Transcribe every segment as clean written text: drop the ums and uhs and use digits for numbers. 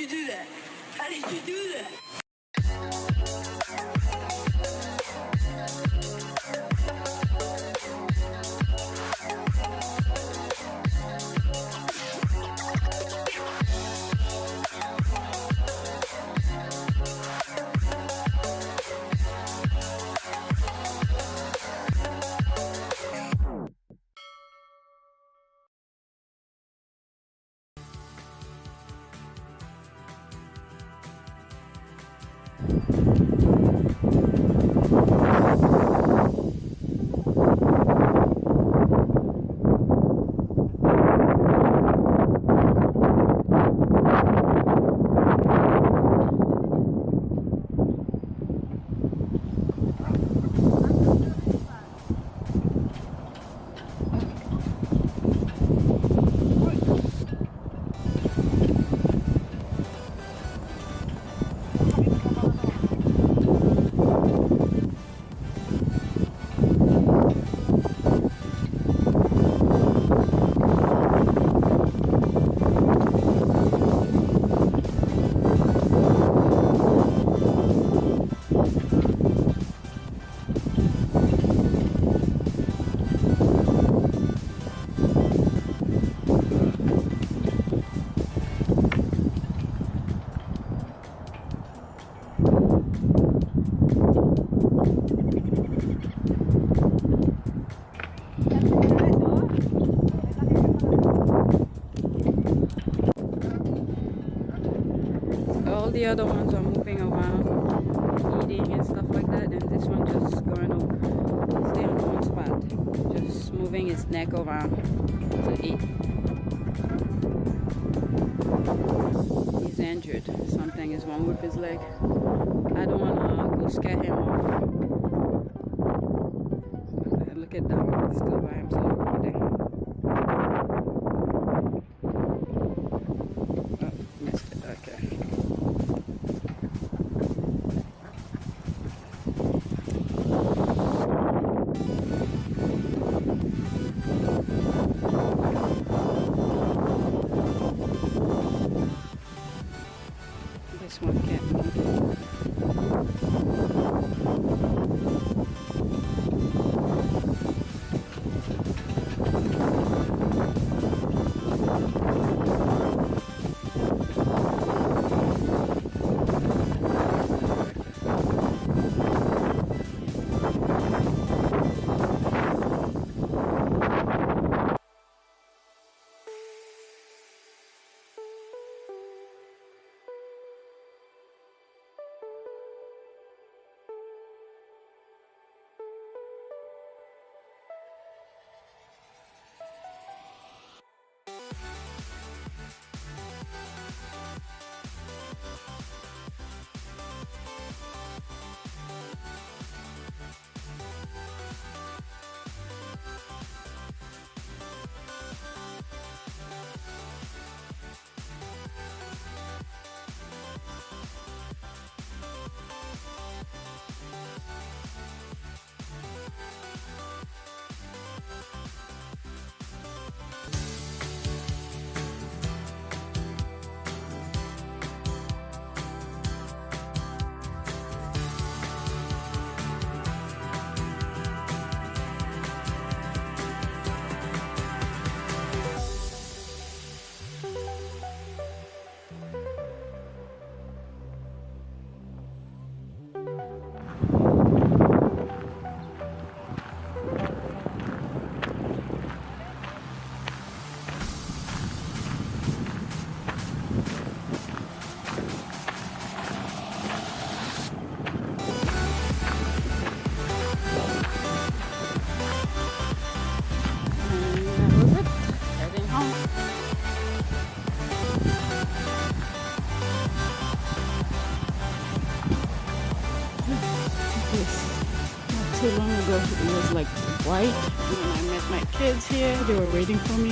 do that? How did you do that? All the other ones are moving around, eating and stuff like that, and this one just going to stay on one spot, just moving his neck around to eat. He's injured. Something is wrong with his leg. I don't want to go scare him off. Look at that one, still by himself over there. Oh, missed it. Okay. This one can't move. Too long ago it was like white. When I met my kids here, they were waiting for me.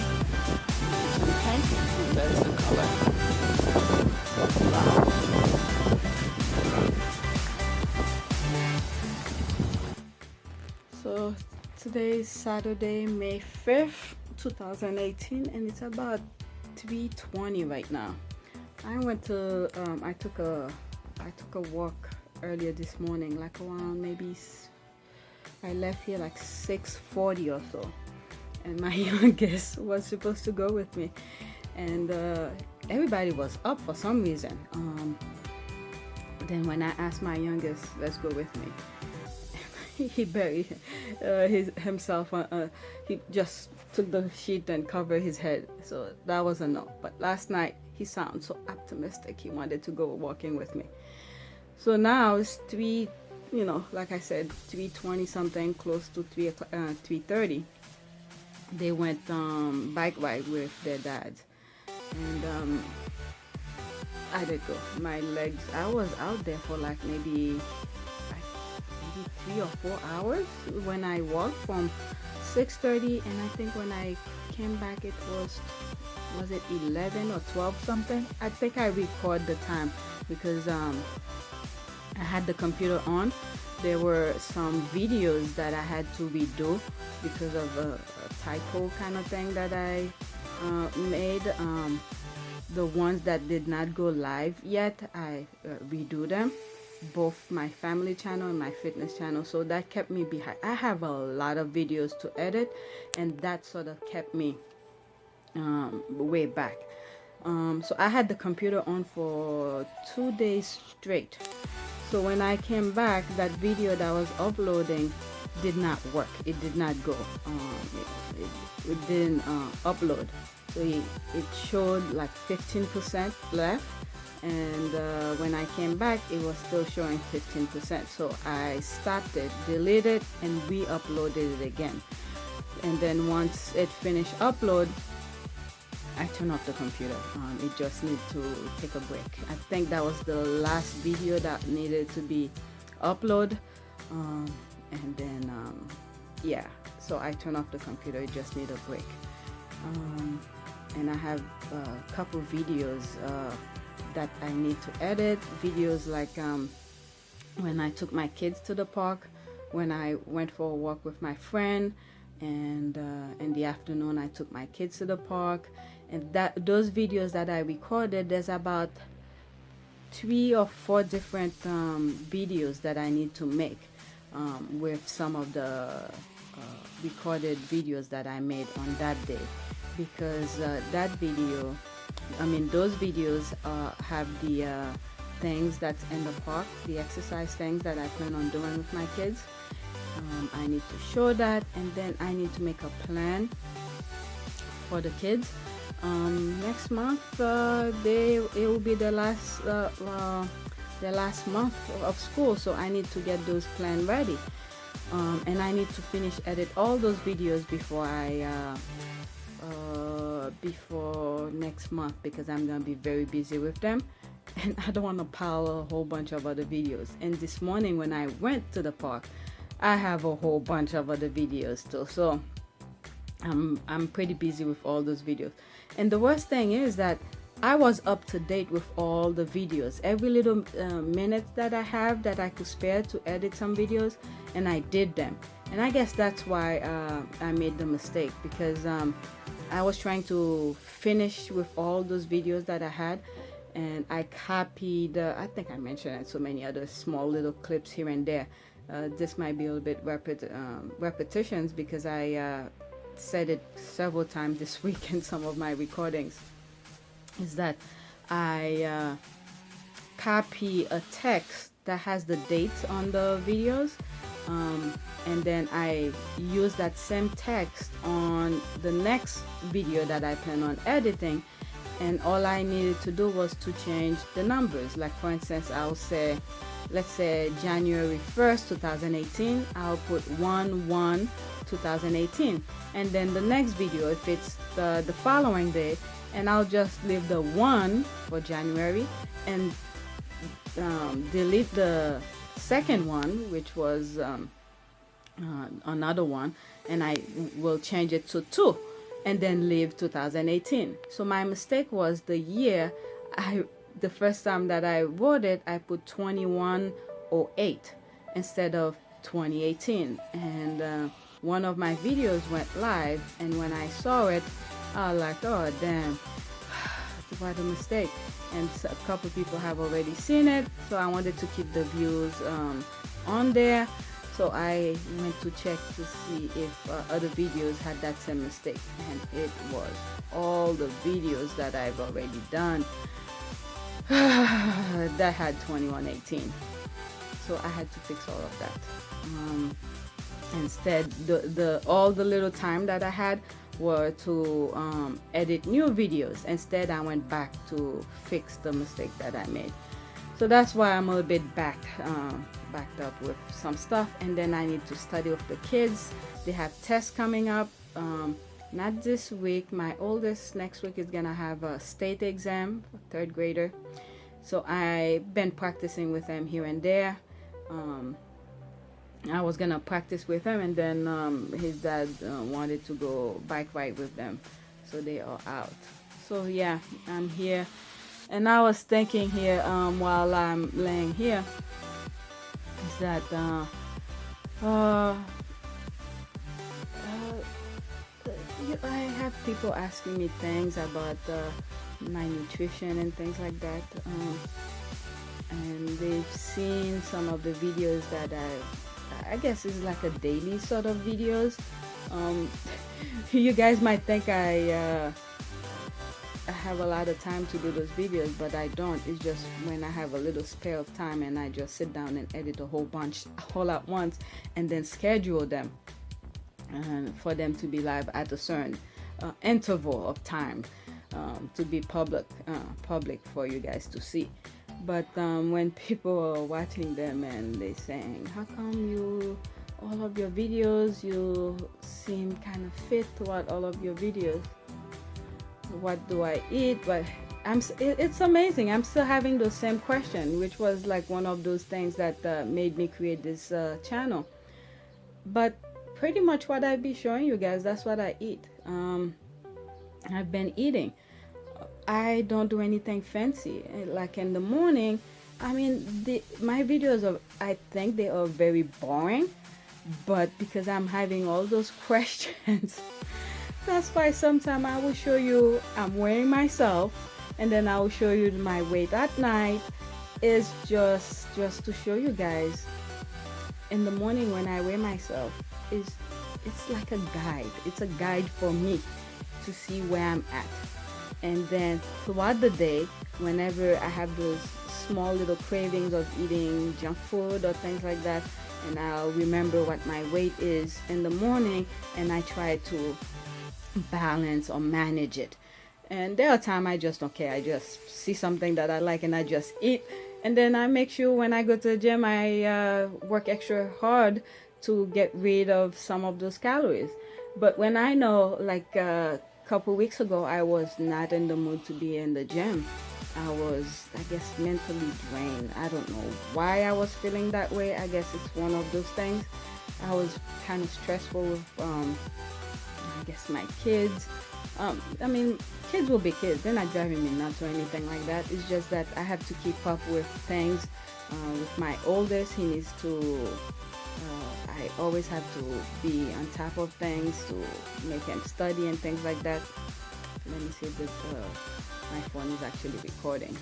Some pink, and that's the color. Wow. So today is Saturday, May 5th, 2018, and it's about 3:20 right now. I went to I took a walk earlier this morning, like around I left here like 6:40 or so, and my youngest was supposed to go with me, and everybody was up for some reason. Then when I asked my youngest, let's go with me, he buried himself. He just took the sheet and covered his head. So that was a no. But last night he sounded so optimistic. He wanted to go walking with me. So now it's 3, like I said, 3:20 something, close to 3:30. They went bike ride with their dads, and I did go. My legs, I was out there for like maybe 3 or 4 hours when I walked from 6:30, and I think when I came back it was it 11 or 12 something. I think I record the time because I had the computer on. There were some videos that I had to redo because of a typo kind of thing that I made. The ones that did not go live yet, I redo them, both my family channel and my fitness channel. So that kept me behind. I have a lot of videos to edit, and that sort of kept me way back. So I had the computer on for 2 days straight. So when I came back, that video that I was uploading did not work. It did not go. It didn't upload. So it showed like 15% left, and when I came back it was still showing 15%. So I stopped it, deleted, and re-uploaded it again. And then once it finished upload, I turned off the computer. It just needed to take a break. I think that was the last video that needed to be uploaded, and then yeah, so I turned off the computer. It just needed a break. And I have a couple videos that I need to edit. Videos like when I took my kids to the park, when I went for a walk with my friend, and in the afternoon I took my kids to the park. And those videos that I recorded, there's about 3 or 4 different videos that I need to make with some of the recorded videos that I made on that day. Because those videos have the things that's in the park, the exercise things that I plan on doing with my kids. I need to show that, and then I need to make a plan for the kids. Next month, it will be the last month of school, so I need to get those plans ready, and I need to finish edit all those videos before next month, because I'm gonna be very busy with them, and I don't want to pile a whole bunch of other videos. And this morning when I went to the park, I have a whole bunch of other videos too, so I'm pretty busy with all those videos. And the worst thing is that I was up to date with all the videos, every little minute that I have that I could spare to edit some videos, and I did them. And I guess that's why I made the mistake, because I was trying to finish with all those videos that I had, and I copied, I think I mentioned it, so many other small little clips here and there. This might be a little bit repetitions, because I said it several times this week in some of my recordings, is that I copy a text that has the dates on the videos, and then I use that same text on the next video that I plan on editing, and all I needed to do was to change the numbers. Like for instance, I'll say, let's say January 1st 2018, I'll put 1/1/2018, and then the next video, if it's the following day, and I'll just leave the 1 for January and delete the second one, which was another one, and I will change it to 2 and then leave 2018. So my mistake was the year. The first time that I wrote it, I put 2108 instead of 2018, and one of my videos went live, and when I saw it, I was like, oh damn, about the mistake, and a couple people have already seen it, so I wanted to keep the views on there. So I went to check to see if other videos had that same mistake, and it was all the videos that I've already done that had 2118. So I had to fix all of that. Instead, all the little time that I had were to edit new videos. Instead, I went back to fix the mistake that I made. So that's why I'm a little bit backed up with some stuff. And then I need to study with the kids. They have tests coming up. Not this week. My oldest next week is gonna have a state exam, third grader. So I've been practicing with them here and there. I was gonna practice with him, and then his dad wanted to go bike ride with them, so they are out. So yeah, I'm here, and I was thinking here while I'm laying here is that I have people asking me things about my nutrition and things like that, and they've seen some of the videos that I guess is like a daily sort of videos. You guys might think I have a lot of time to do those videos, but I don't. It's just when I have a little spare of time, and I just sit down and edit a whole bunch all at once, and then schedule them for them to be live at a certain interval of time, to be public for you guys to see. But when people are watching them and they saying, how come all of your videos, you seem kind of fit throughout all of your videos? What do I eat? But it's amazing. I'm still having the same question, which was like one of those things that made me create this channel. But pretty much what I be showing you guys, that's what I eat. I've been eating. I don't do anything fancy. Like in the morning, I mean, my videos I think they are very boring, but because I'm having all those questions, that's why sometimes I will show you I'm weighing myself, and then I will show you my weight at night. Is just to show you guys. In the morning when I weigh myself, it's like a guide. It's a guide for me to see where I'm at. And then throughout the day, whenever I have those small little cravings of eating junk food or things like that, and I'll remember what my weight is in the morning, and I try to balance or manage it. And there are times I just don't care. I just see something that I like and I just eat. And then I make sure when I go to the gym, I work extra hard to get rid of some of those calories. But when I know, like couple weeks ago, I was not in the mood to be in the gym. I was, I guess, mentally drained. I don't know why I was feeling that way. I guess it's one of those things. I was kind of stressful with, I guess, my kids. I mean, kids will be kids. They're not driving me nuts or anything like that. It's just that I have to keep up with things. With my oldest, he needs to I always have to be on top of things to make him study and things like that. Let me see if my phone is actually recording.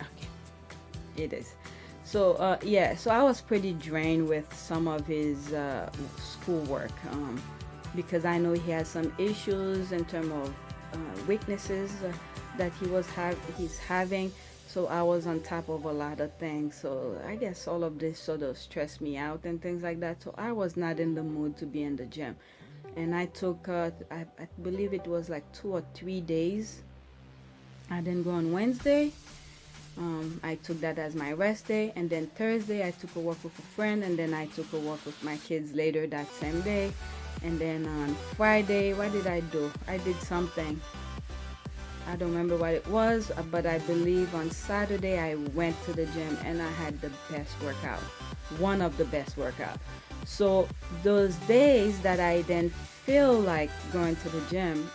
Okay, it is. So yeah, so I was pretty drained with some of his schoolwork because I know he has some issues in terms of weaknesses that he's having. So I was on top of a lot of things. So I guess all of this sort of stressed me out and things like that. So I was not in the mood to be in the gym. And I took, I believe it was like 2 or 3 days. I didn't go on Wednesday. I took that as my rest day. And then Thursday, I took a walk with a friend. And then I took a walk with my kids later that same day. And then on Friday, what did I do? I did something. I don't remember what it was, but I believe on Saturday I went to the gym and I had the best workout, one of the best workouts. So those days that I then feel like going to the gym,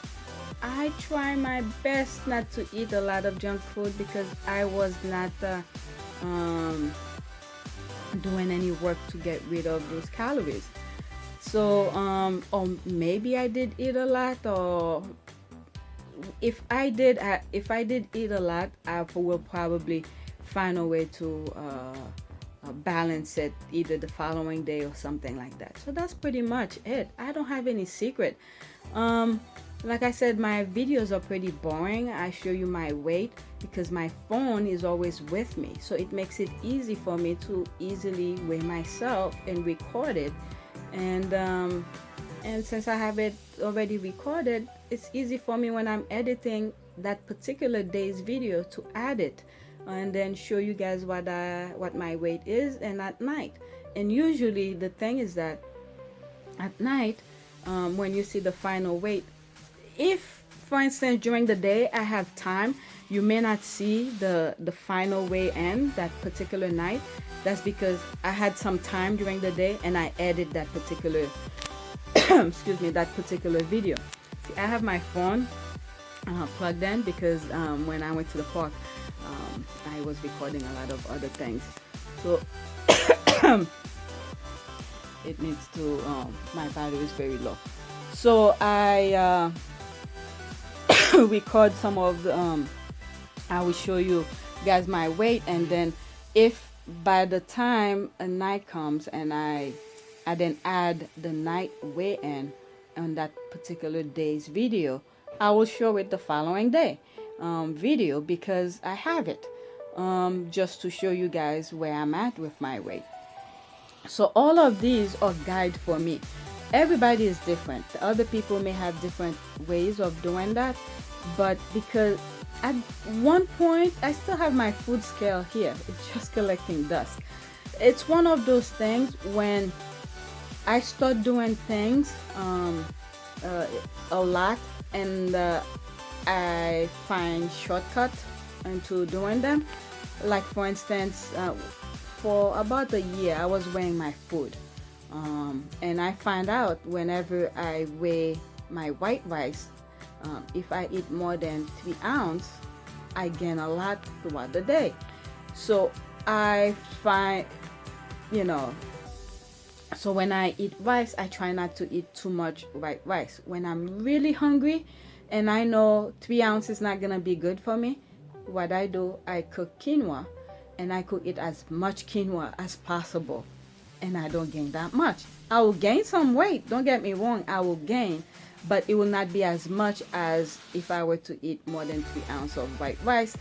I try my best not to eat a lot of junk food because I was not doing any work to get rid of those calories. So or maybe I did eat a lot, or if I did eat a lot, I will probably find a way to balance it either the following day or something like that. So that's pretty much it. I don't have any secret. Like I said, my videos are pretty boring. I show you my weight because my phone is always with me, so it makes it easy for me to easily weigh myself and record it. And since I have it already recorded, it's easy for me when I'm editing that particular day's video to add it and then show you guys what my weight is and at night. And usually the thing is that at night, when you see the final weight, if for instance during the day I have time, you may not see the final weigh in that particular night. That's because I had some time during the day and I edited that particular excuse me, that particular video. See, I have my phone plugged in because when I went to the park, I was recording a lot of other things, so it needs to my battery is very low, so I record some of the I will show you guys my weight, and then if by the time a night comes and I then add the night weigh in on that particular day's video, I will show it the following day video because I have it just to show you guys where I'm at with my weight. So all of these are guide for me. Everybody is different. The other people may have different ways of doing that, but because at one point I still have my food scale here, it's just collecting dust. It's one of those things when I start doing things a lot and I find shortcut into doing them. Like for instance, for about a year I was weighing my food, and I find out whenever I weigh my white rice, if I eat more than 3 ounces, I gain a lot throughout the day. So I find, so when I eat rice, I try not to eat too much white rice. When I'm really hungry and I know 3 ounces is not gonna be good for me, what I do, I cook quinoa, and I cook it as much quinoa as possible, and I don't gain that much. I will gain some weight, don't get me wrong, I will gain, but it will not be as much as if I were to eat more than 3 ounces of white rice.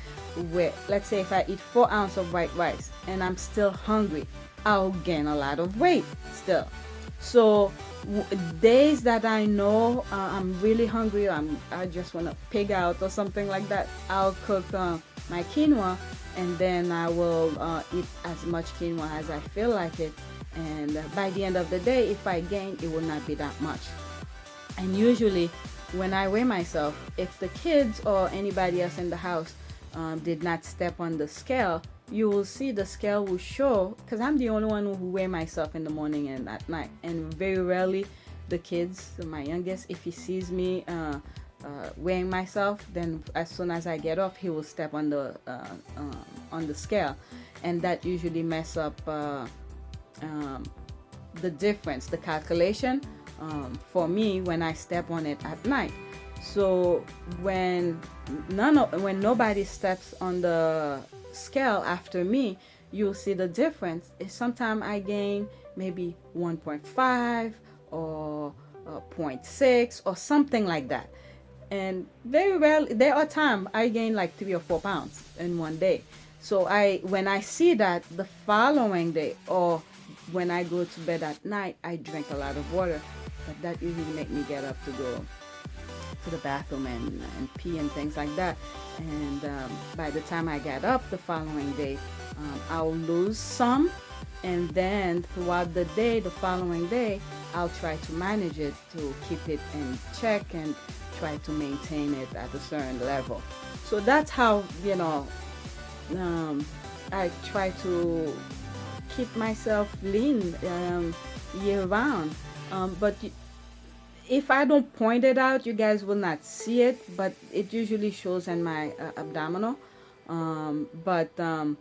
Where, let's say if I eat 4 ounces of white rice and I'm still hungry, I'll gain a lot of weight still. So days that I know I'm really hungry, I just want to pig out or something like that, I'll cook my quinoa, and then I will eat as much quinoa as I feel like it. And by the end of the day, if I gain, it will not be that much. And usually when I weigh myself, if the kids or anybody else in the house did not step on the scale, you will see the scale will show, because I'm the only one who weigh myself in the morning and at night. And very rarely the kids, my youngest, if he sees me weighing myself, then as soon as I get off, he will step on the scale, and that usually mess up the difference, the calculation for me when I step on it at night. So when nobody steps on the scale after me, you'll see the difference. Sometimes I gain maybe 1.5 or 0.6 or something like that. And very rarely, there are times I gain like 3 or 4 pounds in one day. So when I see that the following day, or when I go to bed at night, I drink a lot of water. But that usually make me get up to go to the bathroom and pee and things like that. And by the time I get up the following day, I'll lose some, and then throughout the day, the following day, I'll try to manage it to keep it in check and try to maintain it at a certain level. So that's how, I try to keep myself lean year round. But if I don't point it out, you guys will not see it, but it usually shows in my abdominal. But I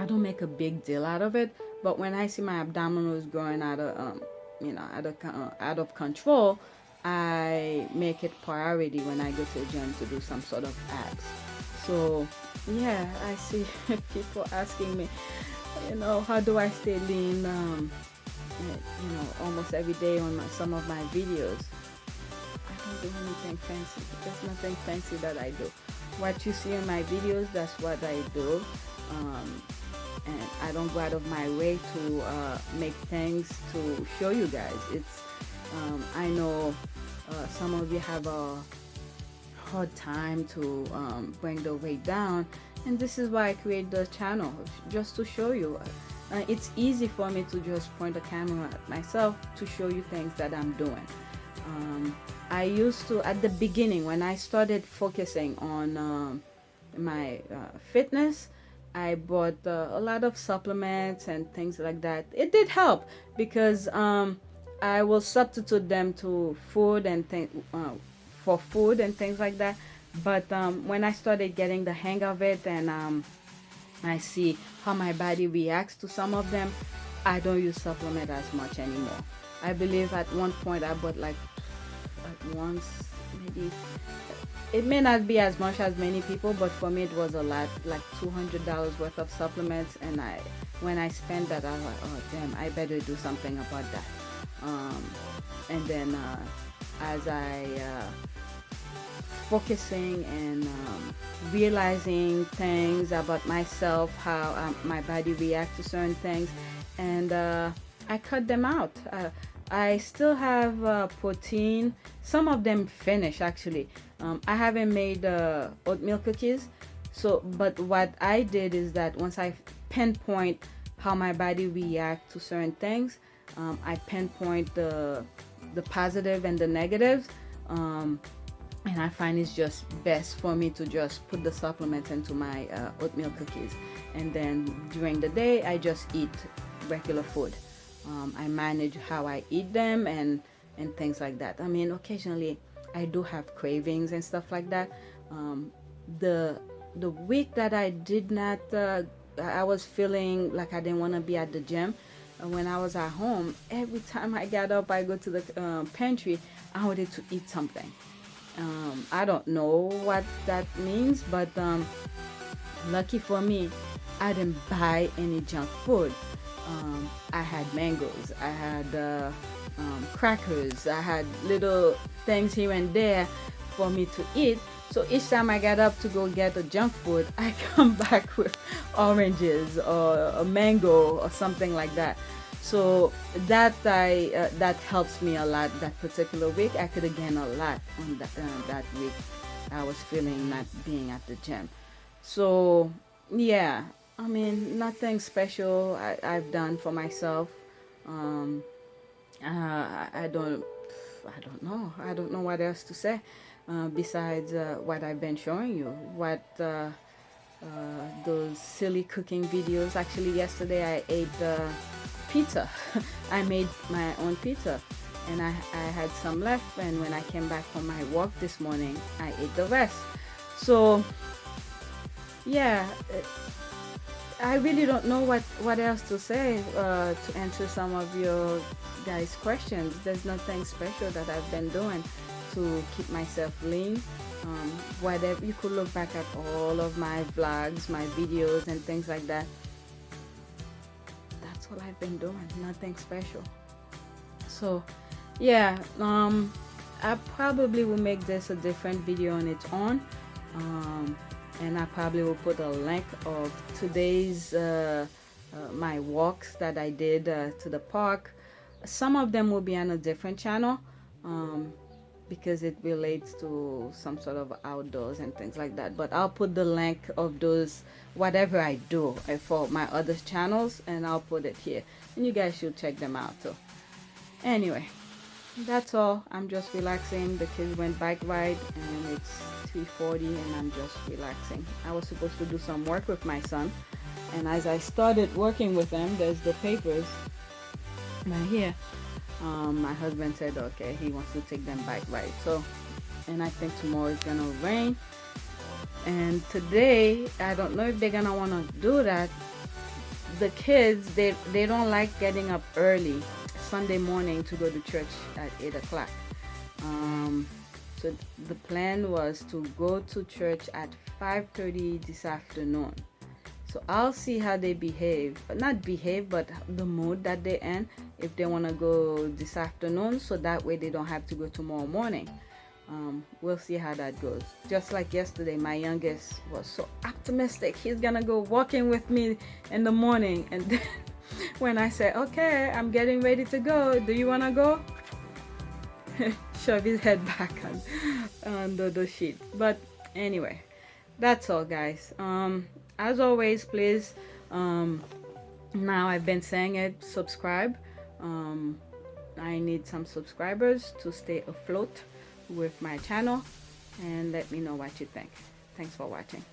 don't make a big deal out of it. But when I see my abdominal is growing out of control, I make it priority when I go to the gym to do some sort of abs. So yeah, I see people asking me, how do I stay lean, almost every day on some of my videos. I don't do anything fancy. There's nothing fancy that I do. What you see in my videos, that's what I do. And I don't go out of my way to make things to show you guys. I know some of you have a hard time to bring the weight down, and this is why I create the channel, just to show you. It's easy for me to just point the camera at myself to show you things that I'm doing. I used to, at the beginning, when I started focusing on my fitness, I bought a lot of supplements and things like that. It did help because I will substitute them to food and for food and things like that. But when I started getting the hang of it, and I see how my body reacts to some of them, I don't use supplement as much anymore. I believe at one point I bought like at once, maybe, it may not be as much as many people, but for me it was a lot, like $200 worth of supplements. And when I spent that, I was like, oh damn, I better do something about that. And then as I focusing and realizing things about myself, how my body reacts to certain things, and I cut them out. I still have protein. Some of them finish actually. I haven't made oatmeal cookies. But what I did is that once I pinpoint how my body reacts to certain things, I pinpoint the positive and the negatives, and I find it's just best for me to just put the supplements into my oatmeal cookies, and then during the day I just eat regular food. I manage how I eat them and things like that. I mean, occasionally I do have cravings and stuff like that. The week that I did not, I was feeling like I didn't want to be at the gym. When I was at home, every time I got up, I go to the pantry, I wanted to eat something. I don't know what that means, but lucky for me, I didn't buy any junk food. I had mangoes, I had crackers, I had little things here and there for me to eat. So each time I get up to go get the junk food, I come back with oranges or a mango or something like that. So that helps me a lot. That particular week, I could have gained a lot on that week. I was feeling not being at the gym. So yeah, I mean, nothing special I've done for myself. I don't know. I don't know what else to say besides what I've been showing you. Those silly cooking videos. Actually, yesterday I ate pizza. I made my own pizza, and I had some left. And when I came back from my walk this morning, I ate the rest. So yeah. I really don't know what else to say to answer some of your guys' questions. There's nothing special that I've been doing to keep myself lean. Whatever, you could look back at all of my vlogs, my videos and things like that. That's all I've been doing, nothing special. So yeah, I probably will make this a different video on its own. And I probably will put a link of today's my walks that I did to the park. Some of them will be on a different channel because it relates to some sort of outdoors and things like that. But I'll put the link of those, whatever I do for my other channels, and I'll put it here. And you guys should check them out too. Anyway, that's all. I'm just relaxing. The kids went bike ride and it's 3:40 and I'm just relaxing. I was supposed to do some work with my son, and as I started working with him, there's the papers right here. My husband said okay, he wants to take them bike ride. So, and I think tomorrow is gonna rain, and today I don't know if they're gonna want to do that. The kids, they don't like getting up early Sunday morning to go to church at 8 o'clock. So the plan was to go to church at 5:30 this afternoon. So I'll see how they behave, not behave, but the mood that they're in, if they want to go this afternoon, so that way they don't have to go tomorrow morning. We'll see how that goes. Just like yesterday, my youngest was so optimistic. He's gonna go walking with me in the morning, and then when I said, okay, I'm getting ready to go, do you want to go? Shove his head back on the sheet. But anyway, that's all, guys. As always, please, now I've been saying it, subscribe. I need some subscribers to stay afloat with my channel, and let me know what you think. Thanks for watching.